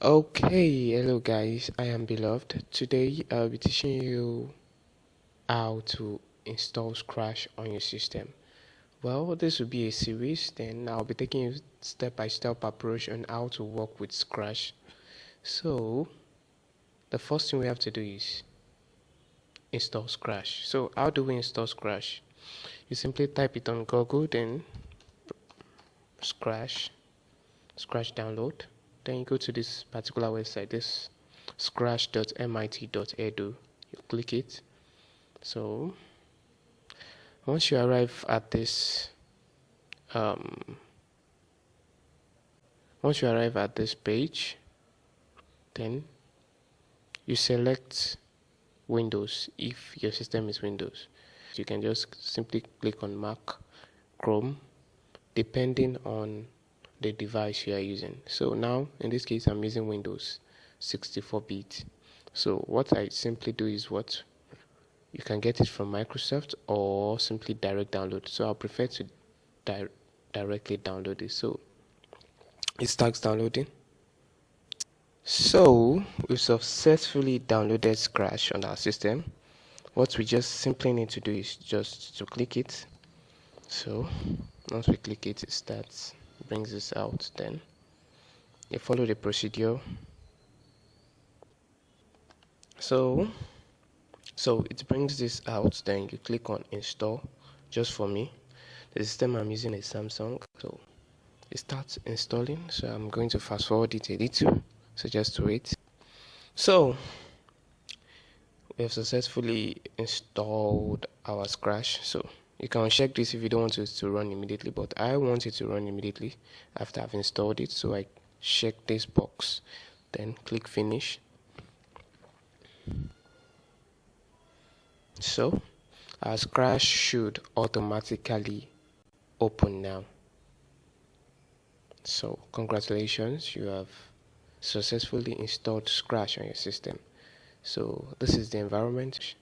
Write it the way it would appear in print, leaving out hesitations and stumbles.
Okay, hello guys, I am Beloved. Today I'll be teaching you how to install Scratch on your system. Well, this will be a series, then I'll be taking you step-by-step approach on how to work with Scratch. So, the first thing we have to do is install Scratch. So, how do we install Scratch? You simply type it on Google, then Scratch download. Then you go to this particular website, this scratch.mit.edu. You click it. So once you arrive at this page, then you select Windows. If your system is Windows, you can just simply click on Mac, Chrome, depending on the device you are using. So now in this case I'm using Windows 64-bit. So what I simply do is what you can get it from Microsoft or simply direct download. So I'll prefer to directly download it. So it starts downloading. So we've successfully downloaded Scratch on our system. What we just simply need to do is just to click it. So once we click it, it starts, brings this out. Then you follow the procedure. So it brings this out. Then you click on install. Just for me, the system I'm using is Samsung, so it starts installing. So I'm going to fast forward it a little, so just wait. So we have successfully installed our Scratch. So you can check this if you don't want it to run immediately, but I want it to run immediately after I've installed it. So I check this box, then click finish. So our Scratch should automatically open now. So congratulations, you have successfully installed Scratch on your system. So this is the environment.